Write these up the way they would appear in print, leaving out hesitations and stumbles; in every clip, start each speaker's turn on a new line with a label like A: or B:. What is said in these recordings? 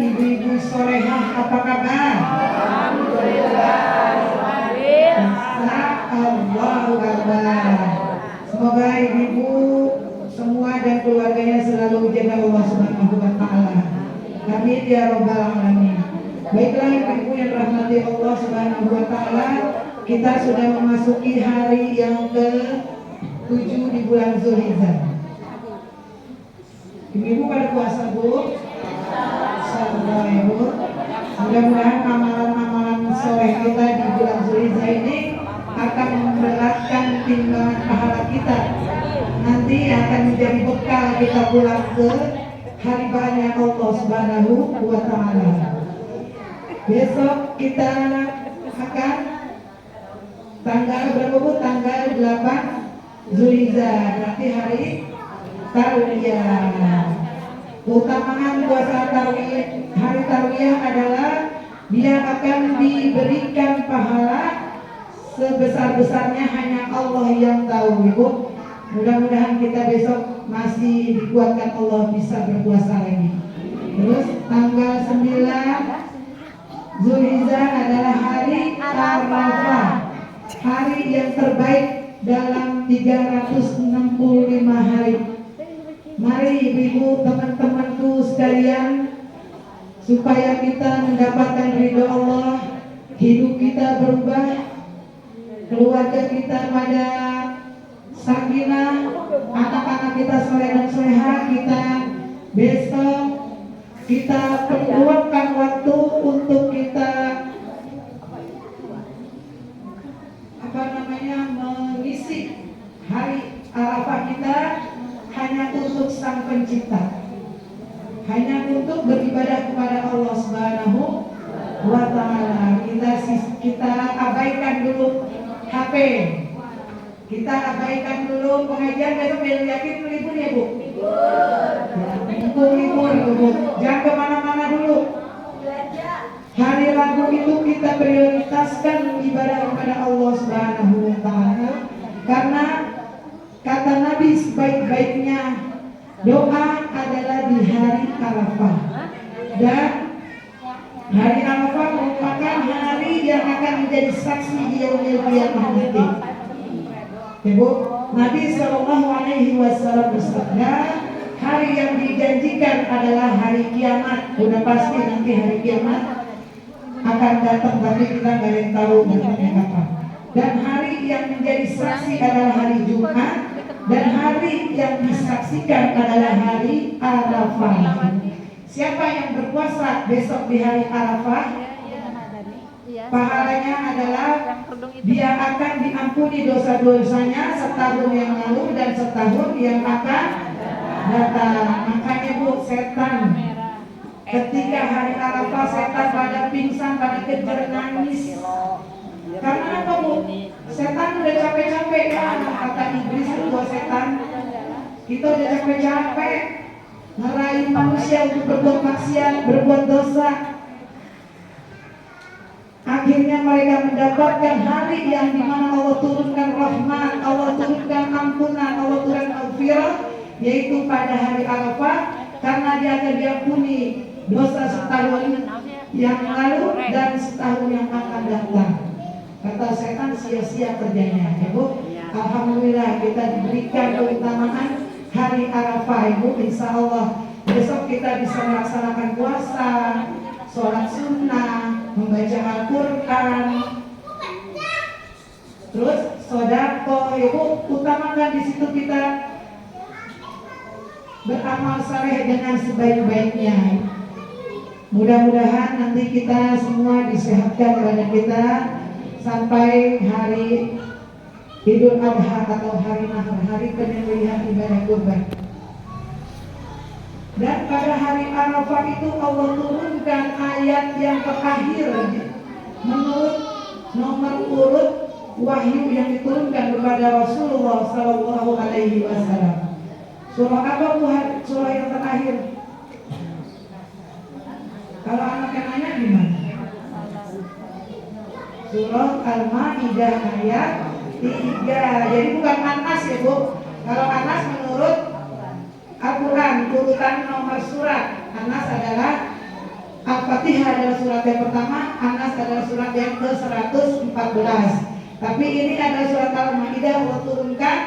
A: ibu-ibu solehah, apa kabar?
B: Alhamdulillah.
A: Allahu Akbar. Semoga ibu-ibu semua dan keluarganya selalu dijaga Allah Subhanahu wa taala. Amin ya rabbal alamin. Baiklah ibu-ibu yang rahmati Allah Subhanahu wa taala, kita sudah memasuki hari yang ke-7 di bulan Zulhijjah. Ibu-ibu pada puasa, Bu? Sabar ya, Bu. Mudah-mudahan amalan-amalan soleh kita di bulan Zulhijjah ini akan memberatkan timbangan pahala kita. Nanti akan menjadi bekal kita pulang ke hadirat Allah Subhanahu wa taala. Besok kita akan tanggal berapa, Bu? Tanggal 8 Zulhijjah, berarti hari Tarwiyah. Keutamaan puasa Tarwiyah, hari Tarwiyah adalah dia akan diberikan pahala sebesar-besarnya hanya Allah yang tahu, Ibu. Mudah-mudahan kita besok masih dikuatkan Allah bisa berpuasa lagi. Terus tanggal 9 Zulhijjah adalah hari Arafah, hari yang terbaik dalam 365 hari. Mari ibu-ibu, teman-temanku sekalian, supaya kita mendapatkan ridho Allah, hidup kita berubah, keluarga kita pada sakinah, anak-anak kita soleh dan solehah, kita besok kita perluangkan waktu untuk kita mengisi hari Arafah kita hanya untuk Sang Pencipta, hanya untuk beribadah kepada Allah Subhanahu wa taala. Kita abaikan dulu HP, kita abaikan dulu pengajian. Besok yakin libur ya, Bu? Libur, Bu. Jangan kemana-mana dulu. Hari Rabu itu kita prioritaskan ibadah kepada Allah Subhanahu wa taala, karena kata Nabi sebaik-baiknya doa adalah di hari Arafah, dan hari Arafah merupakan hari yang akan menjadi saksi di yaumil qiyamah nanti. Ibu, Nabi Shallallahu Alaihi Wasallam bersabda, hari yang dijanjikan adalah hari kiamat. Udah pasti nanti hari kiamat akan datang, tapi kita nggak ada yang tahu datangnya kapan. Dan hari yang menjadi saksi adalah hari Jumat, dan hari yang disaksikan adalah hari Arafah. Siapa yang berpuasa besok di hari Arafah, pahalanya adalah dia akan diampuni dosa-dosanya setahun yang lalu dan setahun yang akan datang. Makanya, Bu, setan ketika hari Arafah setan pada pingsan, pada kejar nangis. Karena apa, Bu? Setan udah capek-capek kan, kata iblis itu buat setan. Kita udah capek-capek ngerayu manusia untuk berbuat maksiat, berbuat dosa. Akhirnya mereka mendapatkan hari yang dimana Allah turunkan rahmat, Allah turunkan ampunan, Allah turunkan maghfirah, yaitu pada hari Arafah, karena dia akan diampuni dosa setahun yang lalu dan setahun yang akan datang. Kata setan sia-sia kerjanya, ya, Bu. Alhamdulillah kita diberikan keutamaan hari Arafah, Ibu. Insya Allah besok kita bisa melaksanakan puasa, sholat sunnah, membaca Al-Quran, terus sodako, Ibu. Utamakan di situ kita beramal saleh dengan sebaik-baiknya. Mudah-mudahan nanti kita semua disehatkan badan kita sampai hari Idul Adha atau hari Nahar, hari penyembelihan ibadah kurban. Dan pada hari Arafah itu Allah turunkan ayat yang terakhir menurut nomor urut wahyu yang diturunkan kepada Rasulullah Sallallahu Alaihi Wasallam. Surah apa, Bu? Surah yang terakhir. Kalau anak yang nanya gimana? Surah Al-Maidah ayat 3. Jadi bukan Anas ya, Bu. Kalau Anas menurut Al-Quran urutan nomor surat, Anas adalah Al-Fatihah adalah surat yang pertama, Anas adalah surat yang ke-114. Tapi ini adalah surat Al-Maidah Allah turunkan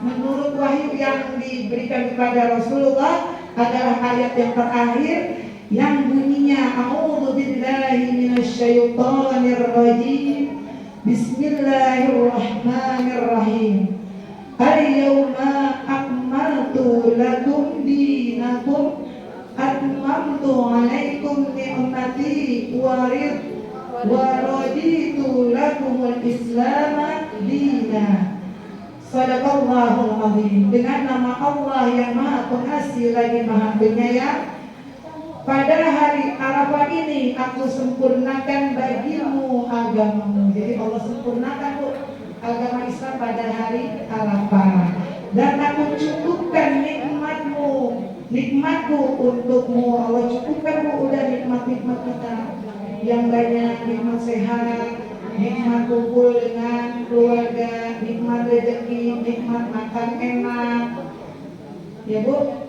A: menurut wahyu yang diberikan kepada Rasulullah adalah ayat yang terakhir yang bunyinya A'udzu billahi minasyaitonir rajim. Bismillahirrahmanirrahim. Al-yawma akmaltu lakum dinakum atmamtu 'alaikum ni'mati wa raditu lakumul Islam dinan. Shadaqallahul azim. Dengan nama Allah yang Maha Pengasih lagi Maha Penyayang, pada hari Arafah ini aku sempurnakan bagimu agamamu. Jadi Allah sempurnakan agama Islam pada hari Arafah. Dan aku cukupkan nikmatku untukmu. Allah cukupkan udah nikmat-nikmat kita yang banyak, nikmat sehat, nikmat kumpul dengan keluarga, nikmat rezeki, nikmat makan enak, ya Bu.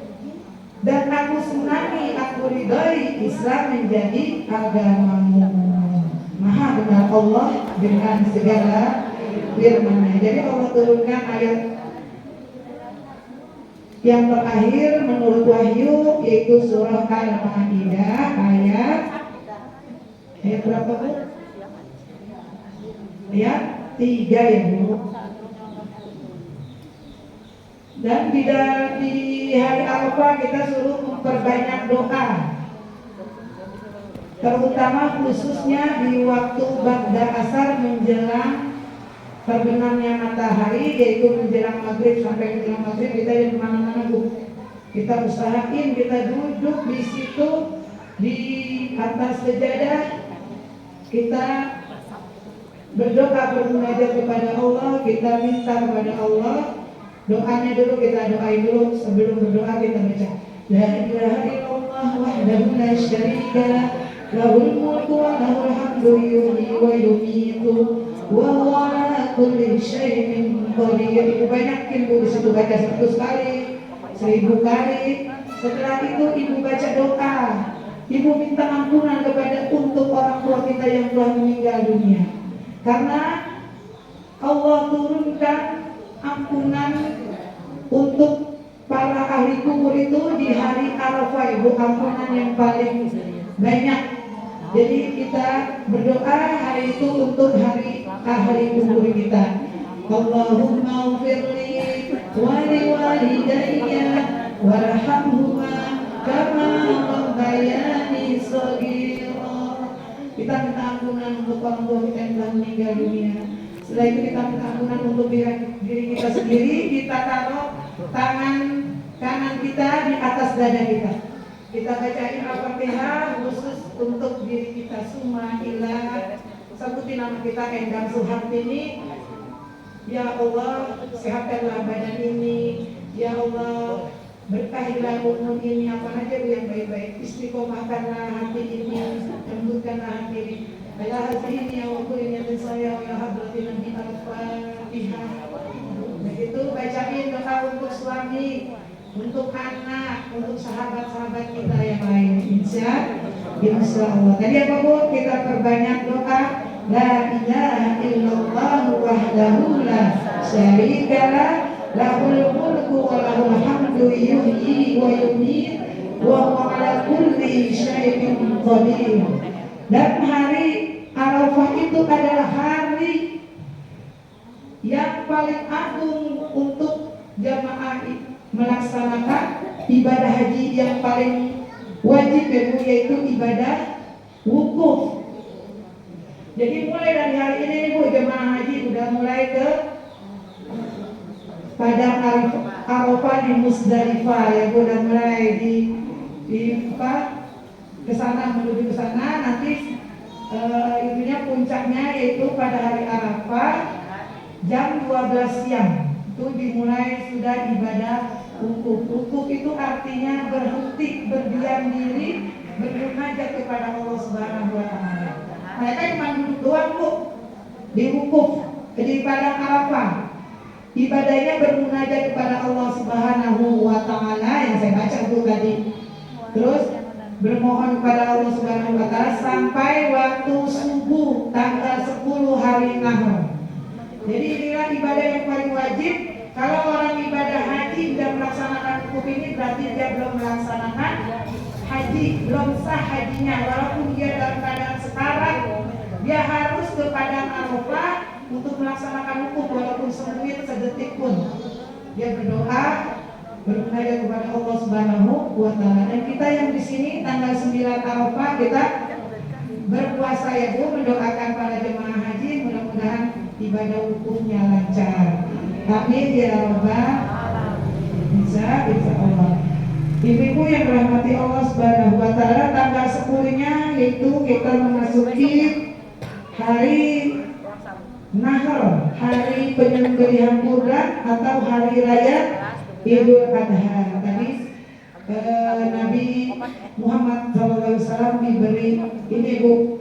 A: Dan aku senangi, aku ridhoi Islam menjadi agamamu. Maha benar Allah dengan segala firman-Nya. Jadi Allah turunkan ayat yang terakhir menurut wahyu yaitu surah Al-Maidah ayat berapa Bu? Ya, 3 ya Bu. Dan di hari Arafah kita suruh memperbanyak doa, terutama khususnya di waktu ba'da asar menjelang terbenamnya matahari, yaitu menjelang maghrib. Sampai menjelang maghrib kita di mana-mana Bu. Kita usahain kita duduk di situ di atas sejadah, kita berdoa bermunajat kepada Allah, kita minta kepada Allah. Doanya dulu kita doain dulu, sebelum berdoa kita baca La ilaha illallah wahdahu la syarika lah, lahul mulku wa lahul hamdu yuhyi wa yumiitu wa huwa ala kulli syai'in qadir. Ibu banyakin Bu di situ baca 100 kali, 1000 kali. Setelah itu ibu baca doa, ibu minta ampunan kepada untuk orang tua kita yang telah meninggal dunia. Karena Allah turunkan ampunan untuk para ahli kubur itu di hari Arafah, Ibu, ampunan yang paling banyak. Jadi kita berdoa hari itu untuk hari ahli kubur kita. Allahumma ufirli wali walidayya warhamhuma kama rabbayani shaghira. Kita minta ampunan untuk orang tua kita yang telah meninggal dunia. Setelah itu kita minta ampunan untuk diri kita sendiri. Kita taruh tangan kanan kita di atas dada kita. Kita bacain Al-Fatihah khusus untuk diri kita. Summa ila, sebutin nama kita Endang Suhartini. Ya Allah, sehatkanlah badan ini. Ya Allah, berkahilah umur ini, apa aja yang baik-baik. Istiqomahkanlah hati ini, lembutkanlah hati ini. Ala hati ini ya Allah, yang saya ya hadratin Nabi Al-Fatihah. Begitu bacain doa untuk suami, untuk anak, untuk sahabat-sahabat kita yang lain. Insya Allah. Tadi apa Bu? Kita perbanyak doa. La ilaha illallah wahdahu la syarika lah, lahul mulku wa lahul hamdu yuhyi wa yumiit wa huwa ala kulli syai'in qadir. Dan hari Arafah itu adalah hari yang paling agung untuk jamaah melaksanakan ibadah haji yang paling wajib yaitu ibadah wukuf. Jadi mulai dari hari ini Bu, jemaah haji udah mulai ke padang Arafah di Musdalifah ya Bu, udah mulai di ke sana, menuju ke sana. Nanti itunya puncaknya yaitu pada hari Arafah jam 12 siang itu dimulai sudah ibadah wukuf. Wukuf itu artinya berhenti, berdiam diri, bermunajat kepada Allah Subhanahu wa taala. Mereka cuma duduk doang Bu di wukuf, di padang Arafah. Ibadahnya bermunajat kepada Allah Subhanahu wa taala yang saya baca Bu tadi. Terus bermohon kepada Allah Subhanahu wa taala sampai waktu subuh tanggal 10 hari Nahr. Jadi inilah ibadah yang paling wajib. Kalau orang ibadah haji tidak melaksanakan hukum ini berarti dia belum melaksanakan haji, belum sah hajinya. Walaupun dia dalam keadaan sekarang, dia harus ke Padang Arafah untuk melaksanakan hukum walaupun semenit sedetik pun. Dia berdoa, bermunajat kepada Allah Subhanahu wa taala. Dan kita yang di sini tanggal 9 Arafah kita berpuasa ya Bu, mendoakan para jemaah haji mudah-mudahan ibadah hukumnya lancar. Amin ya rabbal bisa Allah. Ibu-ibu yang dirahmati Allah Subhanahu wa taala, tanggal 10-nya yaitu kita memasuki hari Nahr, hari penyembelihan kurban atau hari raya Idul Adha. Tadi Nabi Muhammad SAW diberi ini Bu,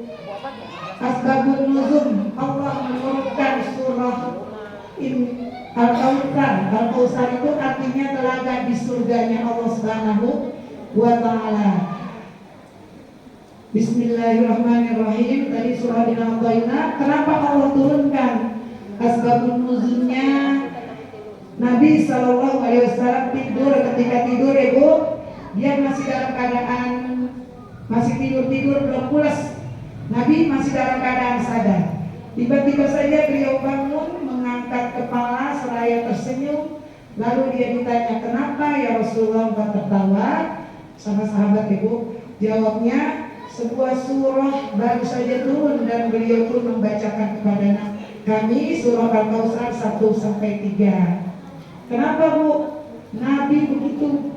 A: asbabun nuzul, Allah menurunkan surah Al-Kautsar. Al-Kautsar itu artinya telaga di surganya Allah Subhanahu wa taala. Bismillahirrahmanirrahim. Tadi surah Al-Qaina. Kenapa Allah turunkan? Asbabun nuzulnya Nabi SAW tidur. Ketika tidur Ibu, dia masih dalam keadaan masih tidur belum pulas. Nabi masih dalam keadaan sadar. Tiba-tiba saja beliau bangun, mengangkat kepala seraya tersenyum. Lalu dia ditanya, kenapa ya Rasulullah engkau tertawa? Sama sahabat Ibu, jawabnya, sebuah surah baru saja turun dan beliau pun membacakan kepada kami surah Al-Kautsar 1-3. Kenapa Bu? Nabi begitu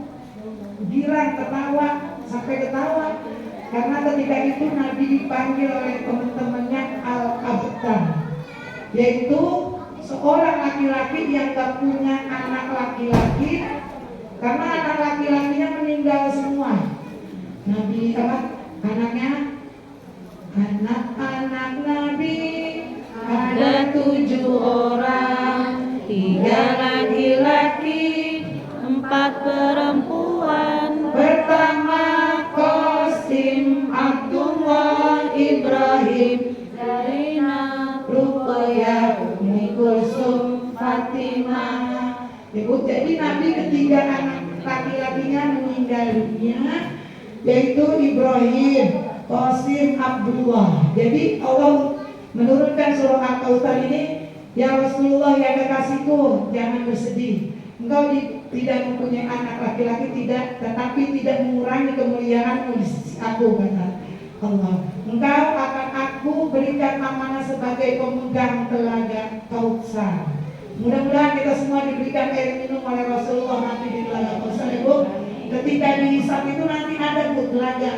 A: girang ketawa sampai ketawa karena ketika itu Nabi dipanggil oleh teman-temannya Al-Abtar, yaitu seorang laki-laki yang gak punya anak laki-laki karena anak laki-lakinya meninggal semua. Nabi anaknya, anak-anak Nabi ada 7 orang, 3 laki-laki, 4 perempuan. Pertama Qasim, Abdullah, Ibrahim, Zainab, Ruqayyah, Ummi Kulsum, Fatimah. Ibu, jadi Nabi ketiga anak laki-lakinya meninggal dunia, yaitu Ibrahim, Qasim, Abdullah. Jadi Allah menurunkan surah Al-Kautsar ini, ya Rasulullah ya kekasihku, jangan bersedih. Engkau tidak mempunyai anak laki-laki, tidak, tetapi tidak mengurangi kemuliaanmu di sisi aku, kata Allah. Engkau akan aku berikan amanah sebagai pemegang telaga Kautsar. Mudah-mudahan kita semua diberikan air minum oleh Rasulullah nanti di telaga Kautsar, Ibu. Ketika dihisab itu nanti ada Bu telaga.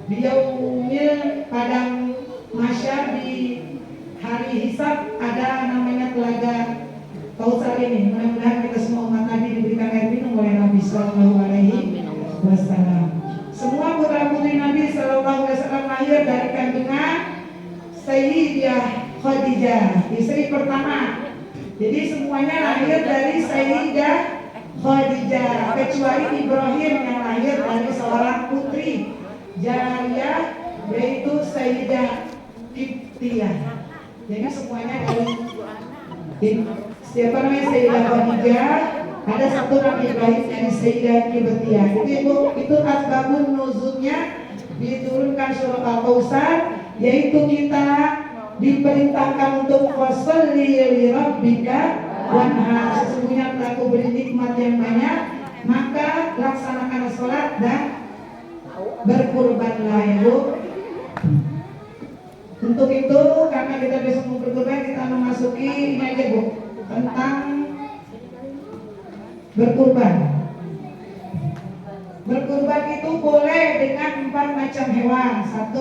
A: Dia umil padang masyar di hari hisab ada namanya telaga Kautsar ini. Mudah-mudahan kita semua umat Nabi diberikan air minum oleh Nabi Sallallahu Alaihi Wasallam. Semua putra putri Nabi Sallallahu Alaihi Wasallam lahir dari kandungan Sayyidah Khadijah, istri pertama. Jadi semuanya lahir dari Sayyidah Khadijah, kecuali Ibrahim yang lahir dari seorang putri jariyah, yaitu Sayyidah Qibtiyah. Jadi semuanya dari siapa namanya Sayyidah Khadijah, ada satu Nabi Ibrahim dari Sayyidah Qibtiyah. Itu asbabun nuzulnya diturunkan surah Al-Kautsar, yaitu kita diperintahkan untuk fasholli li rabbika wanhar. Sesungguhnya telah aku beri nikmat yang banyak, maka laksanakan sholat dan berkurbanlah ya Bu. Untuk itu karena kita besok mau berkurban, kita memasuki ini aja Bu, tentang berkurban. Berkurban itu boleh dengan 4 macam hewan. 1,